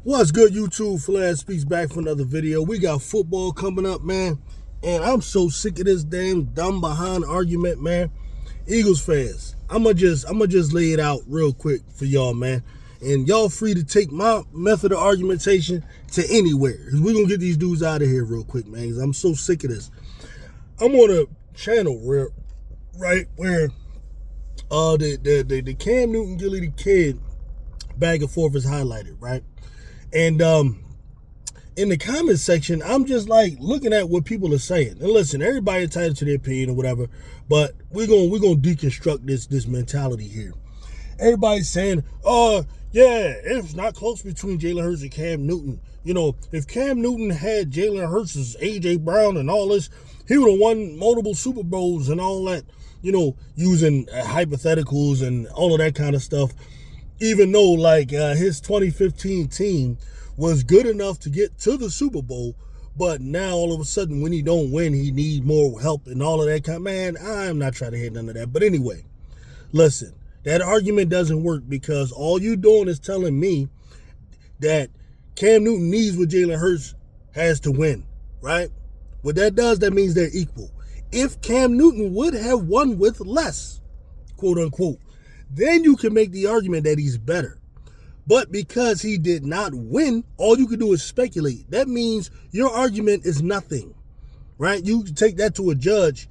What's good, YouTube? Flash Speaks back for another video. We got football coming up, man. And I'm so sick of this damn dumb behind argument, man. Eagles fans, I'ma just lay it out real quick for y'all, man. And y'all free to take my method of argumentation to anywhere. We're gonna get these dudes out of here real quick, man, because I'm so sick of this. I'm on a channel where the Cam Newton Gilly the Kid back and forth is highlighted, right? And in the comment section, I'm just like looking at what people are saying. And listen, everybody entitled to their opinion or whatever, but we're gonna deconstruct this mentality here. Everybody's saying, yeah, it's not close between Jalen Hurts and Cam Newton. You know, if Cam Newton had Jalen Hurts' A.J. Brown and all this, he would have won multiple Super Bowls and all that, you know, using hypotheticals and all of that kind of stuff. Even though, like, his 2015 team was good enough to get to the Super Bowl, but now all of a sudden when he don't win, he need more help and all of that kind. Man, I'm not trying to hear none of that. But anyway, listen, that argument doesn't work because all you doing is telling me that Cam Newton needs what Jalen Hurts has to win, right? What that does, that means they're equal. If Cam Newton would have won with less, quote unquote, then you can make the argument that he's better. But because he did not win, all you can do is speculate. That means your argument is nothing, right? You can take that to a judge.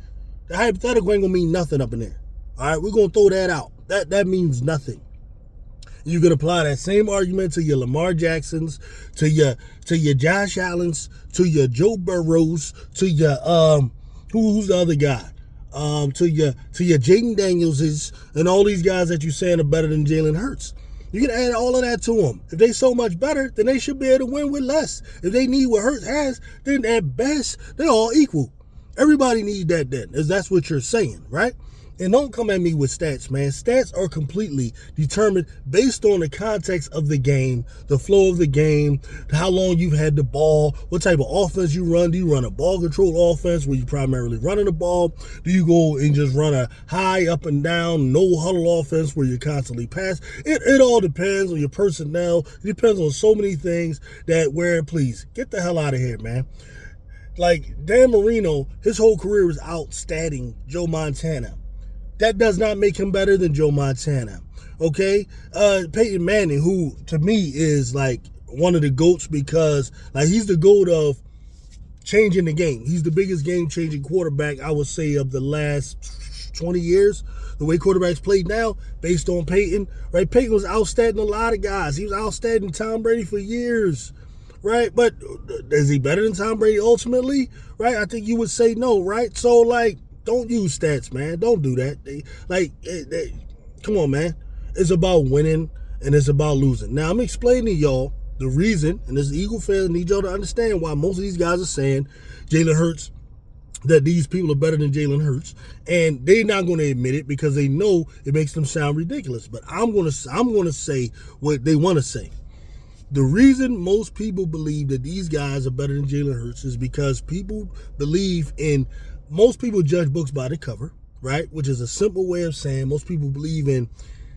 The hypothetical ain't gonna mean nothing up in there. All right, we're gonna throw that out. That means nothing. You can apply that same argument to your Lamar Jacksons, to your Josh Allens, to your Joe Burrows, to your who's the other guy? To your Jaden Danielses and all these guys that you're saying are better than Jalen Hurts. You can add all of that to them. If they so much better, then they should be able to win with less. If they need what Hurts has, then at best, they're all equal. Everybody needs that then, if that's what you're saying, right? And don't come at me with stats, man. Stats are completely determined based on the context of the game, the flow of the game, how long you've had the ball, what type of offense you run. Do you run a ball control offense where you're primarily running the ball? Do you go and just run a high up and down, no huddle offense where you constantly pass? It all depends on your personnel. It depends on so many things please, get the hell out of here, man. Like Dan Marino, his whole career was outstatting Joe Montana. That does not make him better than Joe Montana, okay? Peyton Manning, who to me is like one of the GOATs because like he's the GOAT of changing the game. He's the biggest game-changing quarterback, I would say, of the last 20 years. The way quarterbacks play now, based on Peyton, right? Peyton was outstatting a lot of guys. He was outstatting Tom Brady for years, right? But is he better than Tom Brady ultimately, right? I think you would say no, right? So, like, don't use stats, man. Don't do that. Come on, man. It's about winning and it's about losing. Now, I'm explaining to y'all the reason, and as Eagle fans, need y'all to understand why most of these guys are saying Jalen Hurts, that these people are better than Jalen Hurts, and they're not going to admit it because they know it makes them sound ridiculous. But I'm going to say what they want to say. The reason most people believe that these guys are better than Jalen Hurts is because most people judge books by the cover, right? Which is a simple way of saying most people believe in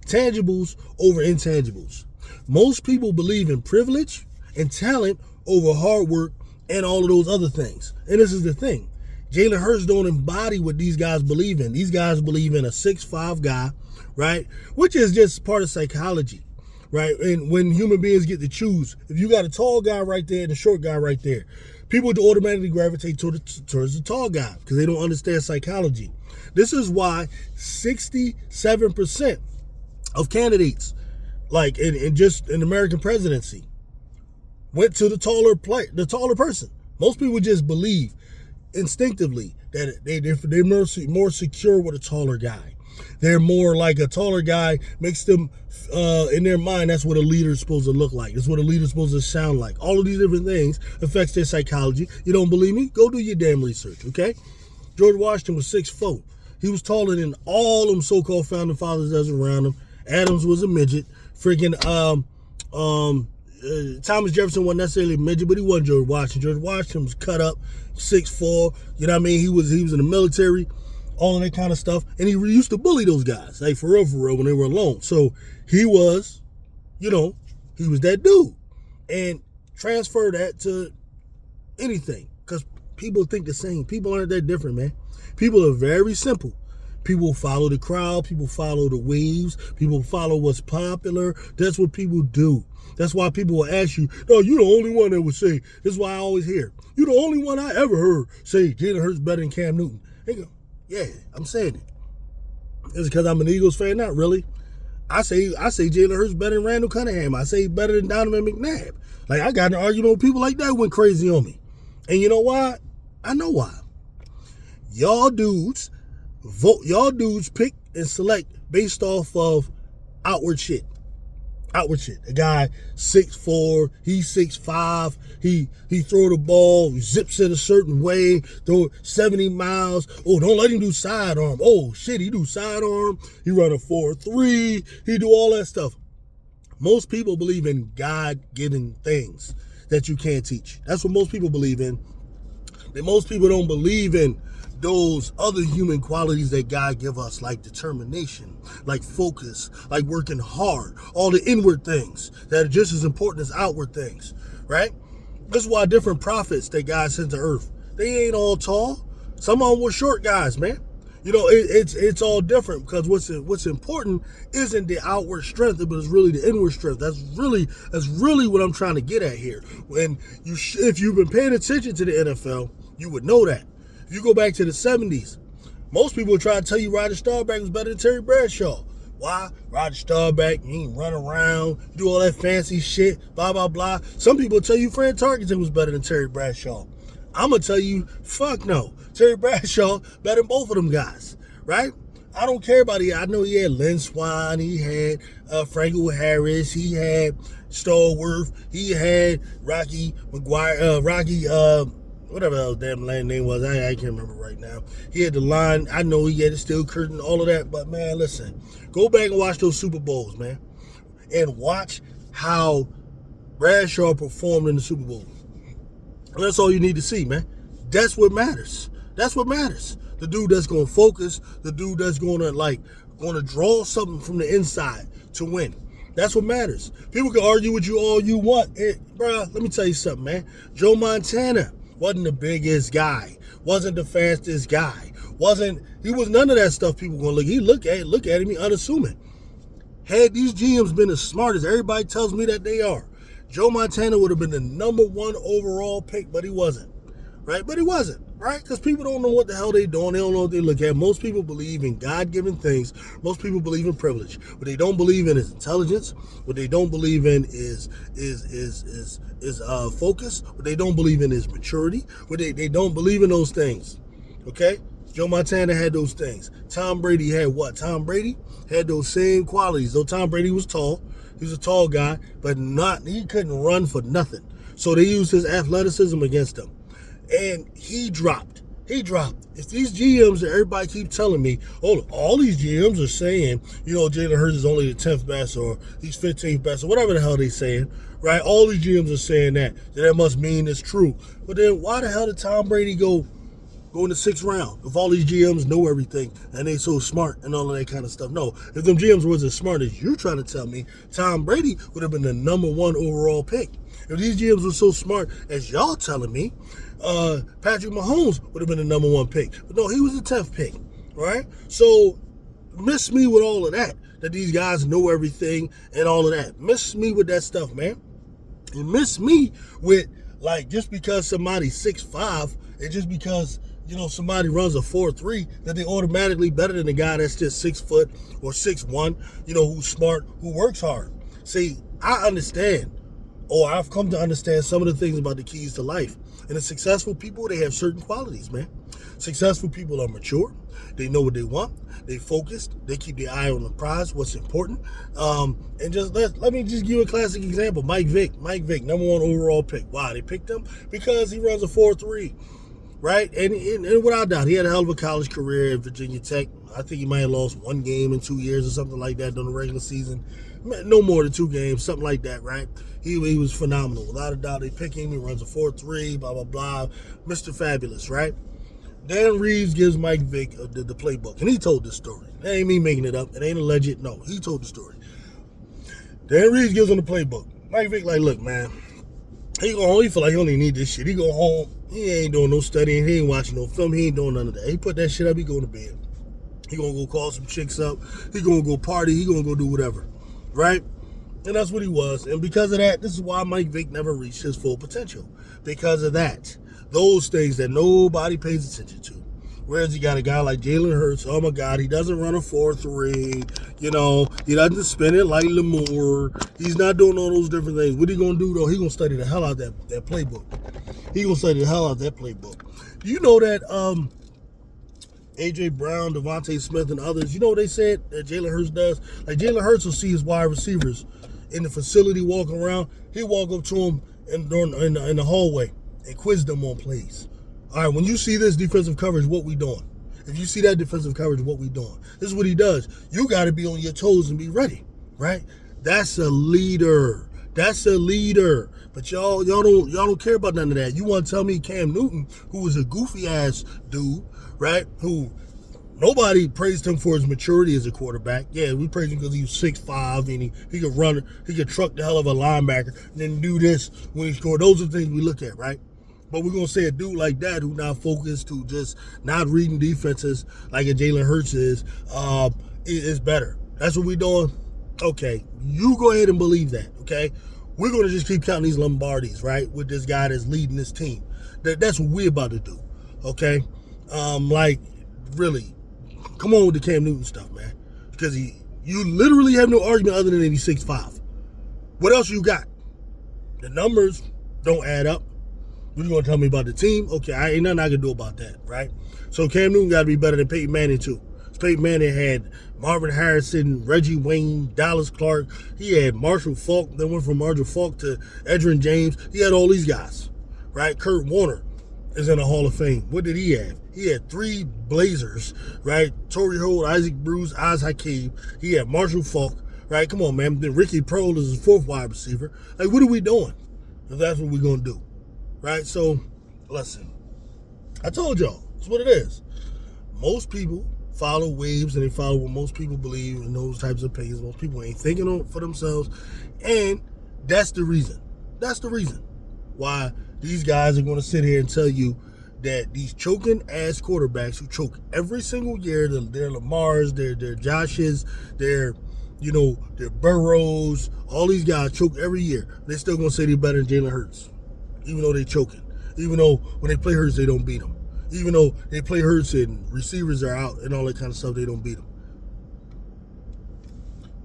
tangibles over intangibles. Most people believe in privilege and talent over hard work and all of those other things. And this is the thing. Jalen Hurts don't embody what these guys believe in. These guys believe in a 6'5" guy, right? Which is just part of psychology, right? And when human beings get to choose, if you got a tall guy right there and a short guy right there, people would automatically gravitate towards the tall guy because they don't understand psychology. This is why 67% of candidates, like in American presidency, went to the taller person. Most people just believe instinctively that they're more secure with a taller guy. They're more like a taller guy makes them, in their mind, that's what a leader is supposed to look like. That's what a leader is supposed to sound like. All of these different things affects their psychology. You don't believe me? Go do your damn research, okay? George Washington was 6'4". He was taller than all them so-called founding fathers that's around him. Adams was a midget. Freaking Thomas Jefferson wasn't necessarily a midget, but he wasn't George Washington. George Washington was cut up, 6'4". You know what I mean? He was in the military. All of that kind of stuff. And he used to bully those guys, like for real, when they were alone. So he was that dude. and transfer that to anything, because people think the same. People aren't that different, man. People are very simple. People follow the crowd. People follow the waves. People follow what's popular. That's what people do. That's why people will ask you, no, you're the only one that would say, this is why I always hear, you're the only one I ever heard say Jalen Hurts better than Cam Newton. They go, yeah, I'm saying it. Is it because I'm an Eagles fan? Not really. I say Jalen Hurts better than Randall Cunningham. I say better than Donovan McNabb. Like, I got an argument with people like that went crazy on me. And you know why? I know why. Y'all dudes pick and select based off of outward shit. Outward shit. A guy 6'4", he's 6'5", he throw the ball, zips it a certain way, throw it 70 miles. Oh, don't let him do sidearm. Oh shit, he do sidearm. He run a 4.3. He do all that stuff. Most people believe in God-given things that you can't teach. That's what most people believe in. And most people don't believe in those other human qualities that God give us, like determination, like focus, like working hard, all the inward things that are just as important as outward things, right? This is why different prophets that God sent to earth, they ain't all tall. Some of them were short guys, man. You know, it's all different, because what's important isn't the outward strength, but it's really the inward strength. That's really what I'm trying to get at here. If you've been paying attention to the NFL, you would know that. If you go back to the 70s, most people would try to tell you Roger Staubach was better than Terry Bradshaw. Why? Roger Staubach, he ain't run around, do all that fancy shit, blah, blah, blah. Some people tell you Fran Tarkenton was better than Terry Bradshaw. I'm going to tell you, fuck no. Terry Bradshaw better than both of them guys, right? I don't care about it. I know he had Lynn Swann, he had Franco Harris, he had Stallworth, he had Rocky McGuire, whatever the damn name was, I can't remember right now. He had the line, I know he had the steel curtain, all of that, but man, listen, go back and watch those Super Bowls, man, and watch how Bradshaw performed in the Super Bowl. And that's all you need to see, man. That's what matters. That's what matters. The dude that's going to focus, the dude that's going to draw something from the inside to win. That's what matters. People can argue with you all you want. Bruh, let me tell you something, man. Joe Montana wasn't the biggest guy, wasn't the fastest guy, he was none of that stuff people gonna look at him, he unassuming. Had these GMs been as smart as everybody tells me that they are, Joe Montana would have been the number 1 overall pick, but he wasn't, right? But he wasn't, right? Because people don't know what the hell they doing. They don't know what they look at. Most people believe in God-given things. Most people believe in privilege. What they don't believe in is intelligence. What they don't believe in is focus. What they don't believe in is maturity. What they don't believe in those things, okay? Joe Montana had those things. Tom Brady had what? Tom Brady had those same qualities. Though Tom Brady was tall, he was a tall guy, but he couldn't run for nothing. So they used his athleticism against him. And he dropped. If these GMs that everybody keep telling me, oh, all these GMs are saying, you know, Jalen Hurts is only the 10th best, or he's 15th best, or whatever the hell they saying, right? All these GMs are saying that. So that must mean it's true. But then why the hell did Tom Brady go in the 6th round if all these GMs know everything and they so smart and all of that kind of stuff? No, if them GMs was as smart as you're trying to tell me, Tom Brady would have been the number 1 overall pick. If these GMs were so smart as y'all telling me, Patrick Mahomes would have been the number 1 pick. But no, he was the 10th pick, right? So miss me with all of that these guys know everything and all of that. Miss me with that stuff, man. And miss me with, like, just because somebody's 6'5", and just because, you know, somebody runs a 4.3, that they automatically better than the guy that's just 6 foot or 6'1", you know, who's smart, who works hard. See, I understand, or I've come to understand some of the things about the keys to life. And the successful people, they have certain qualities, man. Successful people are mature. They know what they want. They focused. They keep their eye on the prize, what's important. And just let me just give you a classic example. Mike Vick, number 1 overall pick. Why? They picked him because he runs a 4.3. Right? And without doubt, he had a hell of a college career at Virginia Tech. I think he might have lost 1 game in 2 years or something like that during the regular season. No more than 2 games, something like that, right? He was phenomenal. Without a doubt, they pick him. He runs a 4.3, blah, blah, blah. Mr. Fabulous, right? Dan Reeves gives Mike Vick the playbook, and he told this story. That ain't me making it up. It ain't alleged. No, he told the story. Dan Reeves gives him the playbook. Mike Vick like, look, man, He go home, he feel like he don't even need this shit. He go home, he ain't doing no studying, he ain't watching no film, he ain't doing none of that. He put that shit up, he going to bed. He gonna go call some chicks up, he gonna go party, he gonna go do whatever, right? And that's what he was. And because of that, this is why Mike Vick never reached his full potential. Because of that. Those things that nobody pays attention to. Whereas you got a guy like Jalen Hurts, oh my God, he doesn't run a 4.3, he doesn't spin it like Lamar. He's not doing all those different things. What he gonna do though? He gonna study the hell out that playbook. He gonna study the hell out that playbook. You know that A.J. Brown, Devontae Smith, and others, you know what they said that Jalen Hurts does? Like Jalen Hurts will see his wide receivers in the facility walking around. He'll walk up to them in the hallway and quiz them on plays. All right, when you see this defensive coverage, what we doing? If you see that defensive coverage, what we doing? This is what he does. You got to be on your toes and be ready, right? That's a leader. That's a leader. But y'all don't care about none of that. You want to tell me Cam Newton, who was a goofy ass dude, right? Who nobody praised him for his maturity as a quarterback. Yeah, we praised him because he was 6'5", and he could run, he could truck the hell of a linebacker, and then do this when he scored. Those are the things we look at, right? But we're going to say a dude like that who not focused, who just not reading defenses like a Jalen Hurts is better. That's what we're doing? Okay, you go ahead and believe that, okay? We're going to just keep counting these Lombardis, right, with this guy that's leading this team. That's what we're about to do, okay? Really, come on with the Cam Newton stuff, man. Because you literally have no argument other than he's 6'5". What else you got? The numbers don't add up. What you going to tell me about the team? Okay, ain't nothing I can do about that, right? So Cam Newton got to be better than Peyton Manning, too. Peyton Manning had Marvin Harrison, Reggie Wayne, Dallas Clark. He had Marshall Faulk. Then went from Marshall Faulk to Edgerrin James. He had all these guys, right? Kurt Warner is in the Hall of Fame. What did he have? He had 3 Blazers, right? Torrey Holt, Isaac Bruce, Oz Hakeem. He had Marshall Faulk, right? Come on, man. Then Ricky Prohl is his 4th wide receiver. Like, what are we doing? If that's what we're going to do, right? So, listen. I told y'all. That's what it is. Most people follow waves and they follow what most people believe in those types of opinions. Most people ain't thinking for themselves. And that's the reason. That's the reason why these guys are going to sit here and tell you that these choking ass quarterbacks who choke every single year, their Lamars, their Joshes, their Burrows, all these guys choke every year. They're still going to say they're better than Jalen Hurts, even though they're choking. Even though when they play Hurts, they don't beat them. Even though they play Hurts and receivers are out and all that kind of stuff, they don't beat them.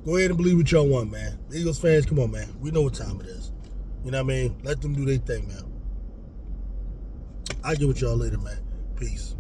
Go ahead and believe what y'all want, man. Eagles fans, come on, man. We know what time it is. You know what I mean? Let them do their thing, man. I'll get with y'all later, man. Peace.